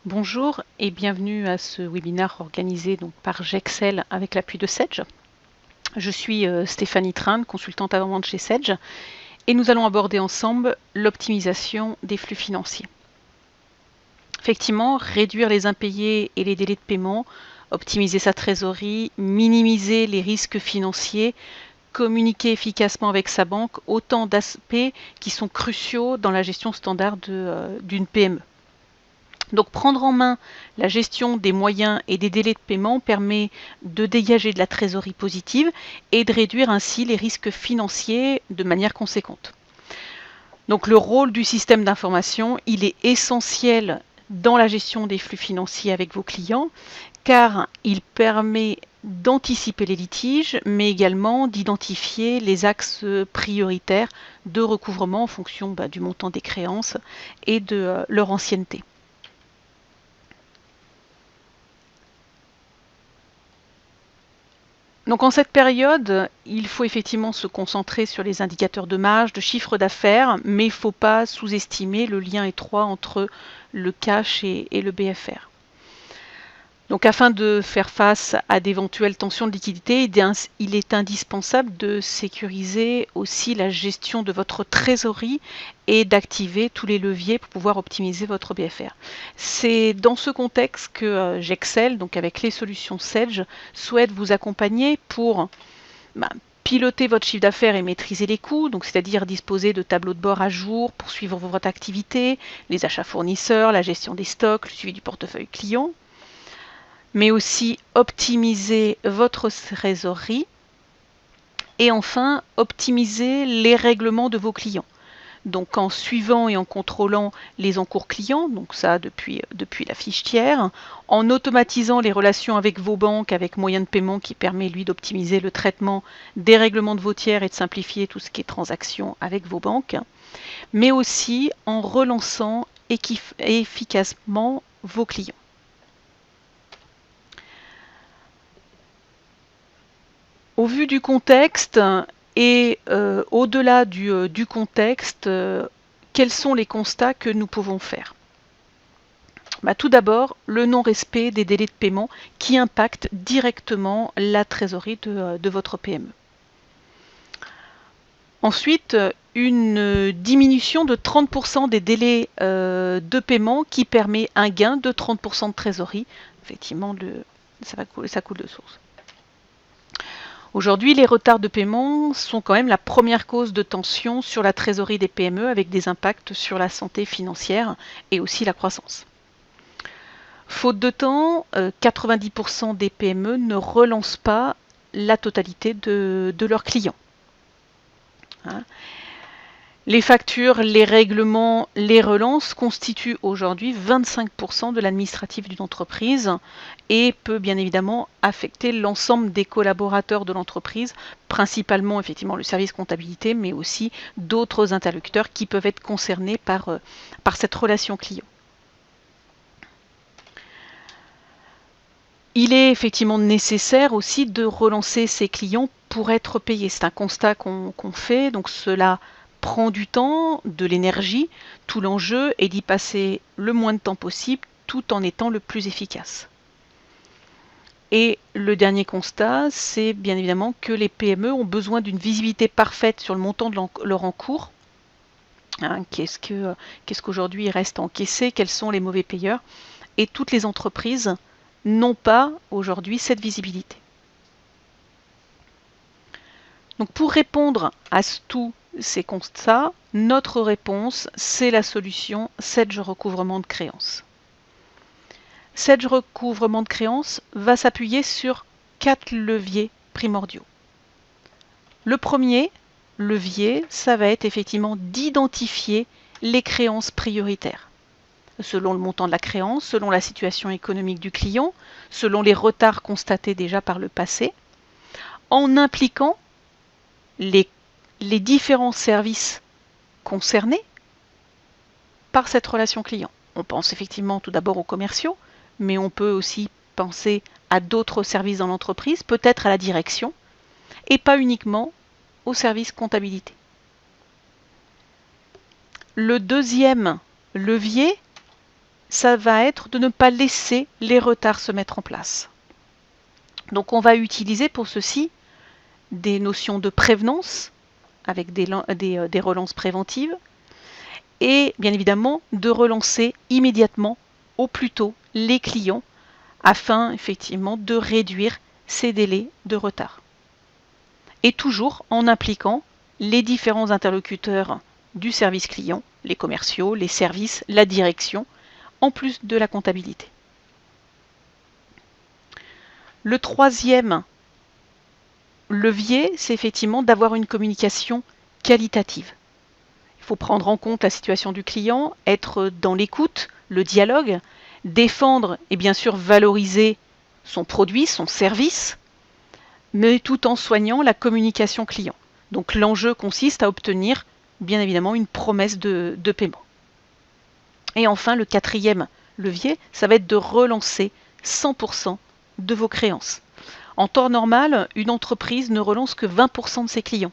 Bonjour et bienvenue à ce webinaire organisé donc par Gexcel avec l'appui de Sedge. Je suis Stéphanie Train, consultante avant-vente chez Sedge, et nous allons aborder ensemble l'optimisation des flux financiers. Effectivement, réduire les impayés et les délais de paiement, optimiser sa trésorerie, minimiser les risques financiers, communiquer efficacement avec sa banque, autant d'aspects qui sont cruciaux dans la gestion standard d'une PME. Donc prendre en main la gestion des moyens et des délais de paiement permet de dégager de la trésorerie positive et de réduire ainsi les risques financiers de manière conséquente. Donc le rôle du système d'information, il est essentiel dans la gestion des flux financiers avec vos clients car il permet d'anticiper les litiges mais également d'identifier les axes prioritaires de recouvrement en fonction du montant des créances et de leur ancienneté. Donc en cette période, il faut effectivement se concentrer sur les indicateurs de marge, de chiffre d'affaires, mais il ne faut pas sous-estimer le lien étroit entre le cash et le BFR. Donc afin de faire face à d'éventuelles tensions de liquidité, il est indispensable de sécuriser aussi la gestion de votre trésorerie et d'activer tous les leviers pour pouvoir optimiser votre BFR. C'est dans ce contexte que Gexcel, donc avec les solutions Sedge, souhaite vous accompagner pour piloter votre chiffre d'affaires et maîtriser les coûts, donc c'est-à-dire disposer de tableaux de bord à jour pour suivre votre activité, les achats fournisseurs, la gestion des stocks, le suivi du portefeuille client, mais aussi optimiser votre trésorerie et enfin optimiser les règlements de vos clients. Donc en suivant et en contrôlant les encours clients, donc ça depuis la fiche tiers, en automatisant les relations avec vos banques, avec moyen de paiement qui permet lui d'optimiser le traitement des règlements de vos tiers et de simplifier tout ce qui est transactions avec vos banques, mais aussi en relançant efficacement vos clients. Au vu du contexte et au-delà du contexte, quels sont les constats que nous pouvons faire ? Tout d'abord, le non-respect des délais de paiement qui impactent directement la trésorerie de votre PME. Ensuite, une diminution de 30% des délais de paiement qui permet un gain de 30% de trésorerie. Effectivement, ça coule de source. Aujourd'hui, les retards de paiement sont quand même la première cause de tension sur la trésorerie des PME avec des impacts sur la santé financière et aussi la croissance. Faute de temps, 90% des PME ne relancent pas la totalité de leurs clients. Les factures, les règlements, les relances constituent aujourd'hui 25% de l'administratif d'une entreprise et peut bien évidemment affecter l'ensemble des collaborateurs de l'entreprise, principalement effectivement le service comptabilité, mais aussi d'autres interlocuteurs qui peuvent être concernés par cette relation client. Il est effectivement nécessaire aussi de relancer ses clients pour être payés. C'est un constat qu'on fait, donc cela prend du temps, de l'énergie. Tout l'enjeu est d'y passer le moins de temps possible tout en étant le plus efficace. Et le dernier constat, c'est bien évidemment que les PME ont besoin d'une visibilité parfaite sur le montant de leur encours. Qu'est-ce qu'aujourd'hui il reste à encaisser? Quels sont les mauvais payeurs? Et toutes les entreprises n'ont pas aujourd'hui cette visibilité. Donc pour répondre à tous ces constats, notre réponse, c'est la solution Sedge recouvrement de créances. Sedge recouvrement de créances va s'appuyer sur 4 leviers primordiaux. Le premier levier, ça va être effectivement d'identifier les créances prioritaires. Selon le montant de la créance, selon la situation économique du client, selon les retards constatés déjà par le passé, en impliquant les différents services concernés par cette relation client. On pense effectivement tout d'abord aux commerciaux, mais on peut aussi penser à d'autres services dans l'entreprise, peut-être à la direction, et pas uniquement au service comptabilité. Le deuxième levier, ça va être de ne pas laisser les retards se mettre en place. Donc on va utiliser pour ceci des notions de prévenance avec des relances préventives et bien évidemment de relancer immédiatement au plus tôt les clients afin effectivement de réduire ces délais de retard. Et toujours en impliquant les différents interlocuteurs du service client, les commerciaux, les services, la direction, en plus de la comptabilité. Le troisième levier, c'est effectivement d'avoir une communication qualitative. Il faut prendre en compte la situation du client, être dans l'écoute, le dialogue, défendre et bien sûr valoriser son produit, son service, mais tout en soignant la communication client. Donc l'enjeu consiste à obtenir bien évidemment une promesse de paiement. Et enfin, le quatrième levier, ça va être de relancer 100% de vos créances. En temps normal, une entreprise ne relance que 20% de ses clients.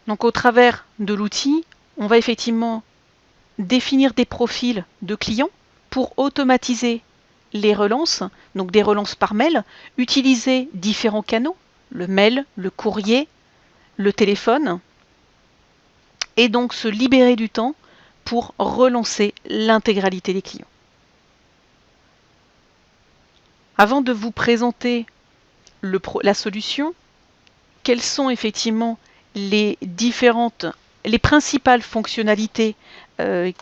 Donc au travers de l'outil, on va effectivement définir des profils de clients pour automatiser les relances, donc des relances par mail, utiliser différents canaux, le mail, le courrier, le téléphone, et donc se libérer du temps pour relancer l'intégralité des clients. Avant de vous présenter la solution, quelles sont effectivement les principales fonctionnalités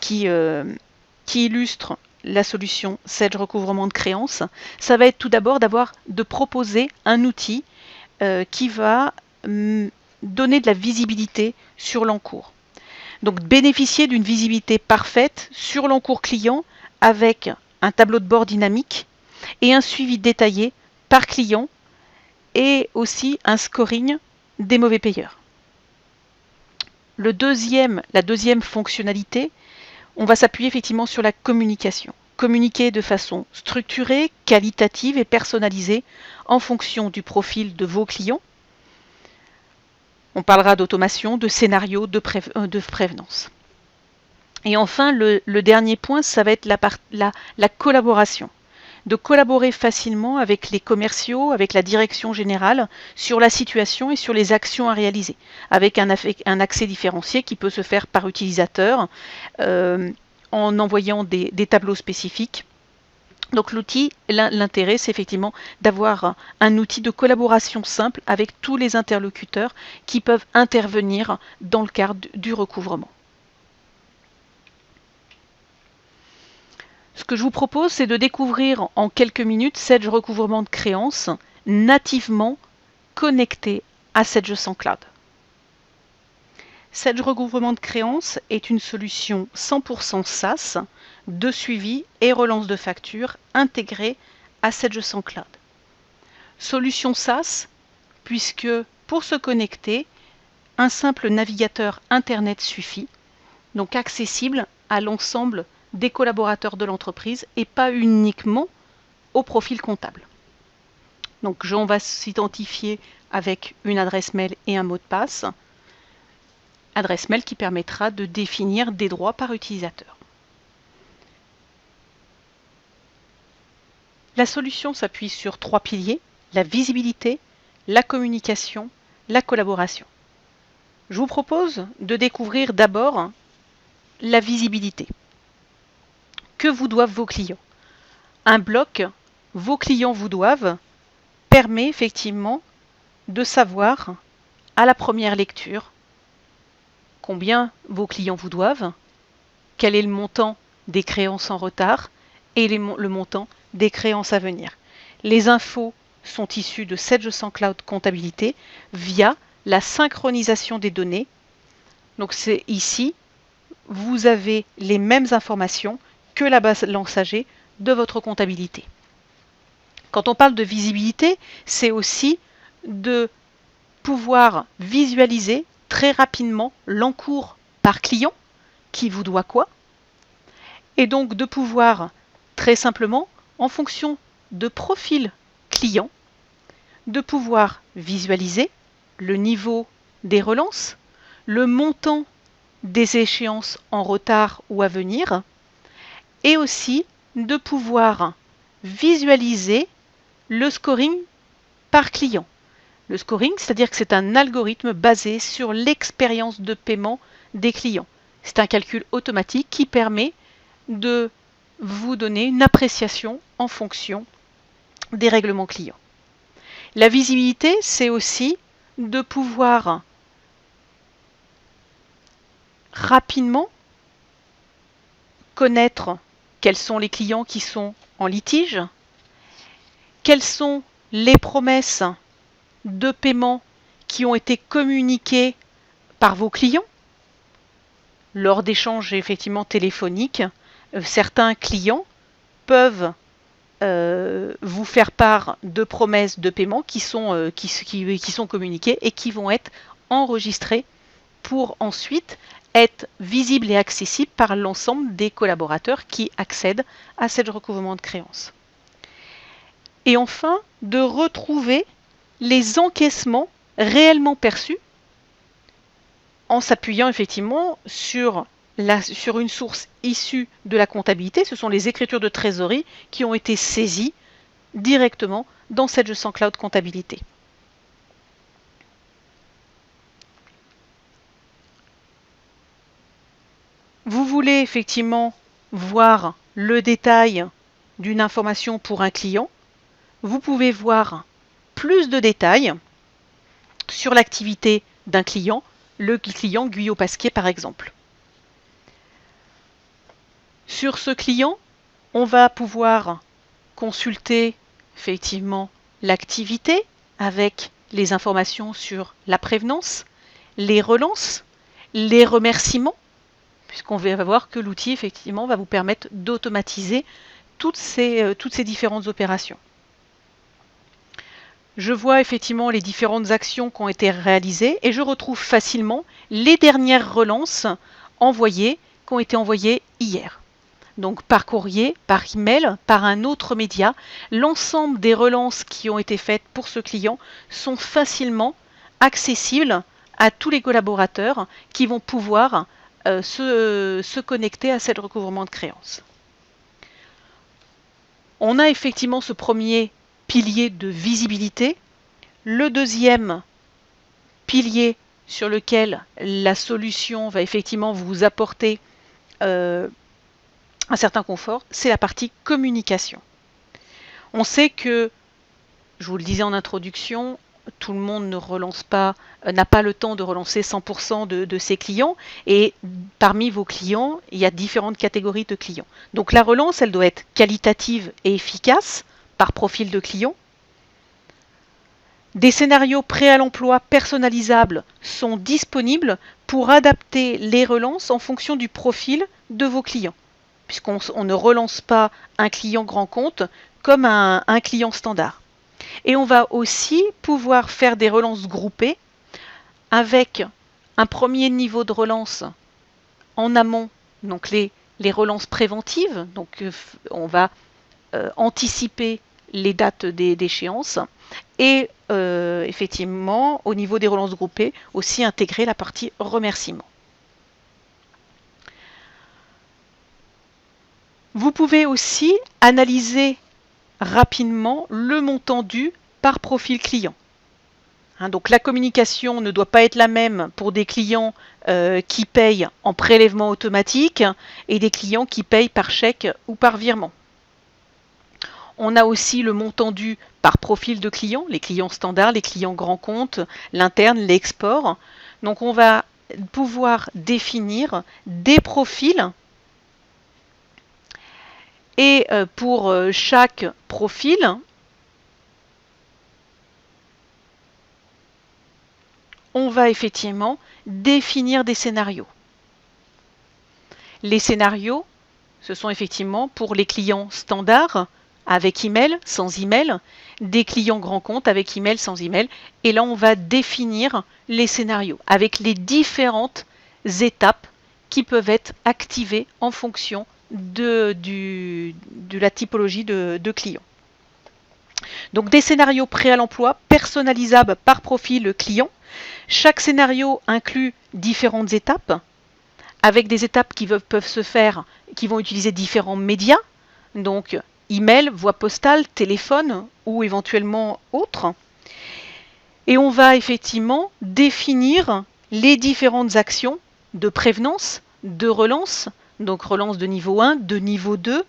qui illustrent la solution Sage recouvrement de créances? Ça va être tout d'abord de proposer un outil qui va donner de la visibilité sur l'encours. Donc bénéficier d'une visibilité parfaite sur l'encours client avec un tableau de bord dynamique et un suivi détaillé par client et aussi un scoring des mauvais payeurs. La deuxième fonctionnalité, on va s'appuyer effectivement sur la communication. Communiquer de façon structurée, qualitative et personnalisée en fonction du profil de vos clients. On parlera d'automation, de scénario, de prévenance. Et enfin, le dernier point, ça va être la collaboration. De collaborer facilement avec les commerciaux, avec la direction générale sur la situation et sur les actions à réaliser, avec un accès différencié qui peut se faire par utilisateur en envoyant des tableaux spécifiques. Donc l'outil, l'intérêt, c'est effectivement d'avoir un outil de collaboration simple avec tous les interlocuteurs qui peuvent intervenir dans le cadre du recouvrement. Ce que je vous propose, c'est de découvrir en quelques minutes Sage recouvrement de créances nativement connecté à Sage Cloud. Sage recouvrement de créances est une solution 100% SaaS de suivi et relance de factures intégrée à Sage Cloud. Solution SaaS, puisque pour se connecter, un simple navigateur Internet suffit, donc accessible à l'ensemble des collaborateurs de l'entreprise et pas uniquement au profil comptable. Donc on va s'identifier avec une adresse mail et un mot de passe. Adresse mail qui permettra de définir des droits par utilisateur. La solution s'appuie sur 3 piliers, la visibilité, la communication, la collaboration. Je vous propose de découvrir d'abord la visibilité. Que vous doivent vos clients? Un bloc « Vos clients vous doivent » permet effectivement de savoir à la première lecture combien vos clients vous doivent, quel est le montant des créances en retard et le montant des créances à venir. Les infos sont issues de Sage Cloud Comptabilité via la synchronisation des données. Donc c'est ici, vous avez les mêmes informations que la base lançagée de votre comptabilité. Quand on parle de visibilité, c'est aussi de pouvoir visualiser très rapidement l'encours par client, qui vous doit quoi, et donc de pouvoir très simplement, en fonction de profil client, de pouvoir visualiser le niveau des relances, le montant des échéances en retard ou à venir, et aussi de pouvoir visualiser le scoring par client. Le scoring, c'est-à-dire que c'est un algorithme basé sur l'expérience de paiement des clients. C'est un calcul automatique qui permet de vous donner une appréciation en fonction des règlements clients. La visibilité, c'est aussi de pouvoir rapidement connaître quels sont les clients qui sont en litige, quelles sont les promesses de paiement qui ont été communiquées par vos clients. Lors d'échanges effectivement téléphoniques, certains clients peuvent vous faire part de promesses de paiement qui sont communiquées et qui vont être enregistrées pour ensuite être visibles et accessibles par l'ensemble des collaborateurs qui accèdent à ce recouvrement de créances. Et enfin, de retrouver les encaissements réellement perçus en s'appuyant effectivement sur une source issue de la comptabilité. Ce sont les écritures de trésorerie qui ont été saisies directement dans Sage Cloud Comptabilité. Vous voulez effectivement voir le détail d'une information pour un client, vous pouvez voir plus de détails sur l'activité d'un client, le client Guyot Pasquier par exemple. Sur ce client, on va pouvoir consulter effectivement l'activité avec les informations sur la prévenance, les relances, les remerciements, puisqu'on va voir que l'outil effectivement va vous permettre d'automatiser toutes ces différentes opérations. Je vois effectivement les différentes actions qui ont été réalisées et je retrouve facilement les dernières relances envoyées, qui ont été envoyées hier. Donc par courrier, par email, par un autre média, l'ensemble des relances qui ont été faites pour ce client sont facilement accessibles à tous les collaborateurs qui vont pouvoir se connecter à ce recouvrement de créances. On a effectivement ce premier pilier de visibilité. Le deuxième pilier sur lequel la solution va effectivement vous apporter un certain confort, c'est la partie communication. On sait que, je vous le disais en introduction, tout le monde ne relance pas, n'a pas le temps de relancer 100% de ses clients, et parmi vos clients, il y a différentes catégories de clients. Donc la relance, elle doit être qualitative et efficace par profil de client. Des scénarios prêts à l'emploi personnalisables sont disponibles pour adapter les relances en fonction du profil de vos clients, puisqu'on ne relance pas un client grand compte comme un client standard. Et on va aussi pouvoir faire des relances groupées avec un premier niveau de relance en amont, donc les relances préventives. Donc on va anticiper les dates d'échéance et effectivement au niveau des relances groupées aussi intégrer la partie remerciement. Vous pouvez aussi analyser rapidement le montant dû par profil client. Donc la communication ne doit pas être la même pour des clients qui payent en prélèvement automatique et des clients qui payent par chèque ou par virement. On a aussi le montant dû par profil de client, les clients standards, les clients grands comptes, l'interne, l'export. Donc on va pouvoir définir des profils et pour chaque profil, on va effectivement définir des scénarios. Les scénarios, ce sont effectivement pour les clients standards avec email, sans email, des clients grands comptes avec email, sans email. Et là, on va définir les scénarios avec les différentes étapes qui peuvent être activées en fonction de la typologie de client. Donc des scénarios prêts à l'emploi, personnalisables par profil client. Chaque scénario inclut différentes étapes avec des étapes qui peuvent se faire, qui vont utiliser différents médias, donc email, voie postale, téléphone ou éventuellement autres. Et on va effectivement définir les différentes actions de prévenance, de relance, donc relance de niveau 1, de niveau 2,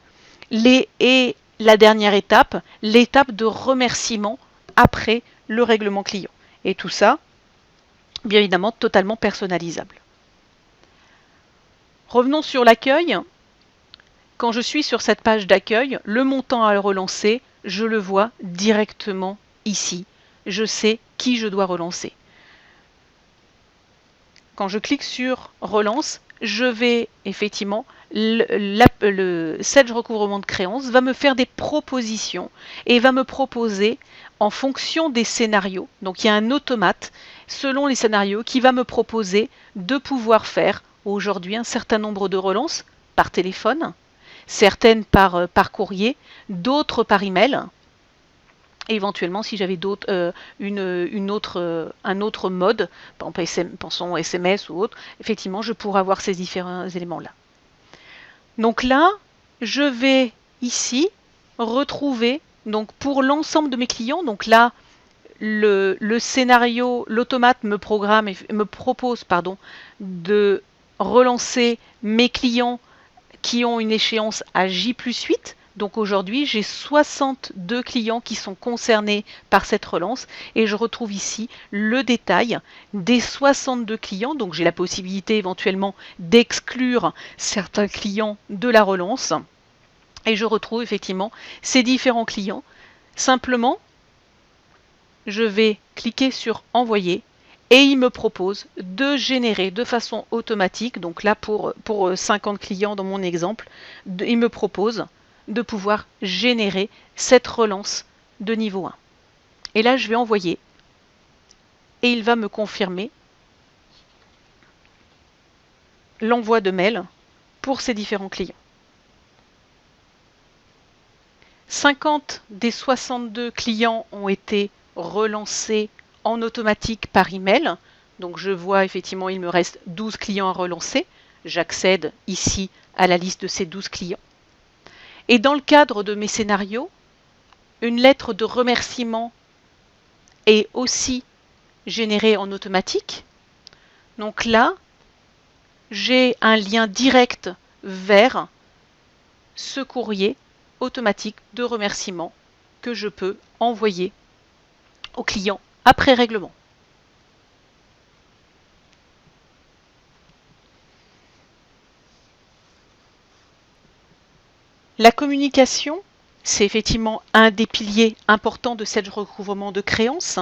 et la dernière étape, l'étape de remerciement après le règlement client. Et tout ça, bien évidemment, totalement personnalisable. Revenons sur l'accueil. Quand je suis sur cette page d'accueil, le montant à relancer, je le vois directement ici. Je sais qui je dois relancer. Quand je clique sur relance, je vais effectivement, le Sedge recouvrement de créances va me faire des propositions et va me proposer en fonction des scénarios. Donc il y a un automate selon les scénarios qui va me proposer de pouvoir faire aujourd'hui un certain nombre de relances par téléphone, certaines par courrier, d'autres par email. Et éventuellement, si j'avais un autre mode, pensons SMS ou autre, effectivement, je pourrais avoir ces différents éléments-là. Donc là, je vais ici retrouver, donc pour l'ensemble de mes clients, donc là, le scénario, l'automate me propose de relancer mes clients qui ont une échéance à J+8. Donc aujourd'hui, j'ai 62 clients qui sont concernés par cette relance et je retrouve ici le détail des 62 clients. Donc j'ai la possibilité éventuellement d'exclure certains clients de la relance et je retrouve effectivement ces différents clients. Simplement, je vais cliquer sur envoyer et il me propose de générer de façon automatique, donc là pour 50 clients dans mon exemple, il me propose de pouvoir générer cette relance de niveau 1. Et là, je vais envoyer et il va me confirmer l'envoi de mail pour ces différents clients. 50 des 62 clients ont été relancés en automatique par email. Donc je vois effectivement il me reste 12 clients à relancer. J'accède ici à la liste de ces 12 clients. Et dans le cadre de mes scénarios, une lettre de remerciement est aussi générée en automatique. Donc là, j'ai un lien direct vers ce courrier automatique de remerciement que je peux envoyer au client après règlement. La communication, c'est effectivement un des piliers importants de Sedge recouvrement de créances.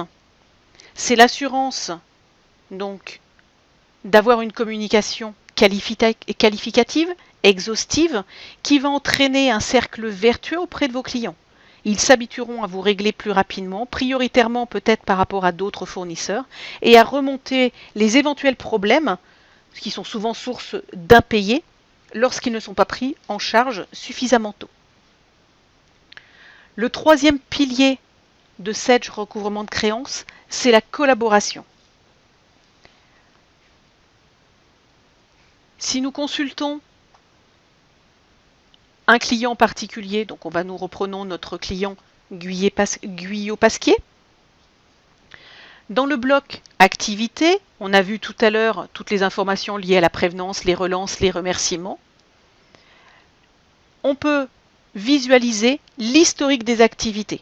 C'est l'assurance donc d'avoir une communication qualificative, exhaustive, qui va entraîner un cercle vertueux auprès de vos clients. Ils s'habitueront à vous régler plus rapidement, prioritairement peut-être par rapport à d'autres fournisseurs, et à remonter les éventuels problèmes, qui sont souvent source d'impayés, lorsqu'ils ne sont pas pris en charge suffisamment tôt. Le troisième pilier de Sedge recouvrement de créances, c'est la collaboration. Si nous consultons un client particulier, donc nous reprenons notre client Guyot-Pasquier. Dans le bloc activité, on a vu tout à l'heure toutes les informations liées à la prévenance, les relances, les remerciements. On peut visualiser l'historique des activités.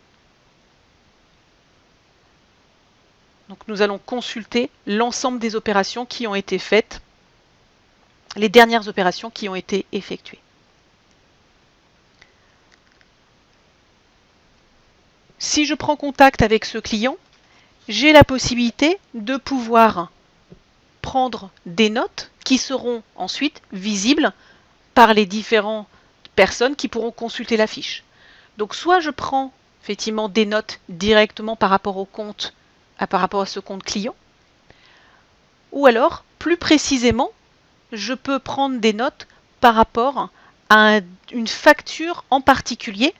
Donc nous allons consulter l'ensemble des opérations qui ont été faites, les dernières opérations qui ont été effectuées. Si je prends contact avec ce client, j'ai la possibilité de pouvoir prendre des notes qui seront ensuite visibles par les différentes personnes qui pourront consulter la fiche. Donc soit je prends effectivement des notes directement par rapport au compte, par rapport à ce compte client, ou alors plus précisément, je peux prendre des notes par rapport à une facture en particulier,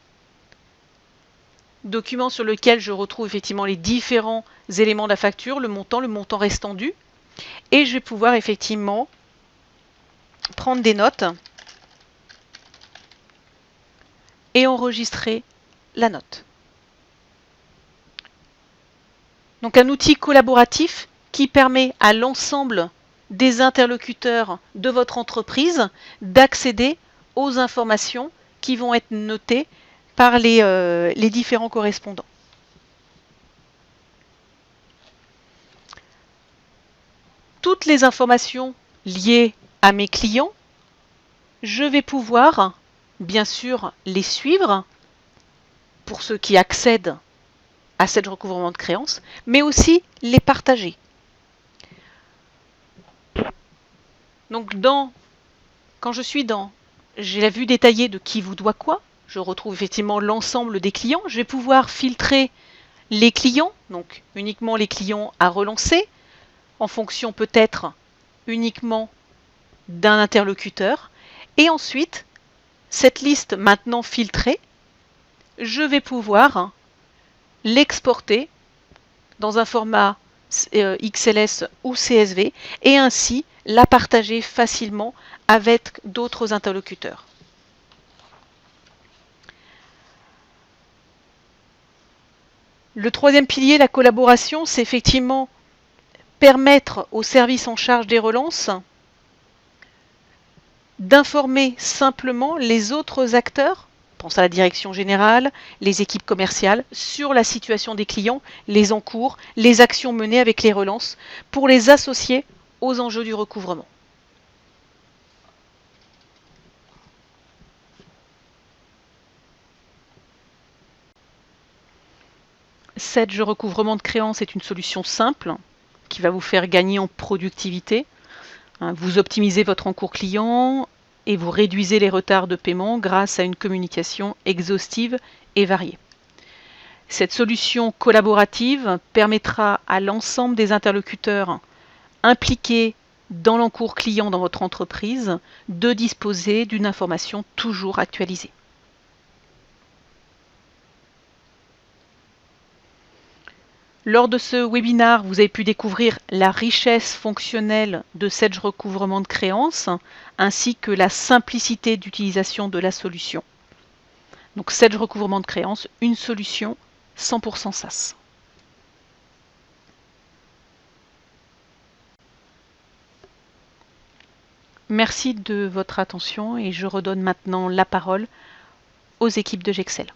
document sur lequel je retrouve effectivement les différents éléments de la facture, le montant restant dû, et je vais pouvoir effectivement prendre des notes et enregistrer la note. Donc un outil collaboratif qui permet à l'ensemble des interlocuteurs de votre entreprise d'accéder aux informations qui vont être notées par les différents correspondants. Toutes les informations liées à mes clients, je vais pouvoir, bien sûr, les suivre pour ceux qui accèdent à Sedge recouvrement de créances, mais aussi les partager. Donc quand je suis dans j'ai la vue détaillée de qui vous doit quoi, je retrouve effectivement l'ensemble des clients. Je vais pouvoir filtrer les clients, donc uniquement les clients à relancer, en fonction peut-être uniquement d'un interlocuteur. Et ensuite, cette liste maintenant filtrée, je vais pouvoir l'exporter dans un format XLS ou CSV et ainsi la partager facilement avec d'autres interlocuteurs. Le troisième pilier, la collaboration, c'est effectivement permettre aux services en charge des relances d'informer simplement les autres acteurs, pense à la direction générale, les équipes commerciales, sur la situation des clients, les encours, les actions menées avec les relances, pour les associer aux enjeux du recouvrement. Sedge recouvrement de créances est une solution simple qui va vous faire gagner en productivité. Vous optimisez votre encours client et vous réduisez les retards de paiement grâce à une communication exhaustive et variée. Cette solution collaborative permettra à l'ensemble des interlocuteurs impliqués dans l'encours client dans votre entreprise de disposer d'une information toujours actualisée. Lors de ce webinaire, vous avez pu découvrir la richesse fonctionnelle de Sedge recouvrement de créances ainsi que la simplicité d'utilisation de la solution. Donc Sedge recouvrement de créances, une solution 100% SaaS. Merci de votre attention et je redonne maintenant la parole aux équipes de Gexcel.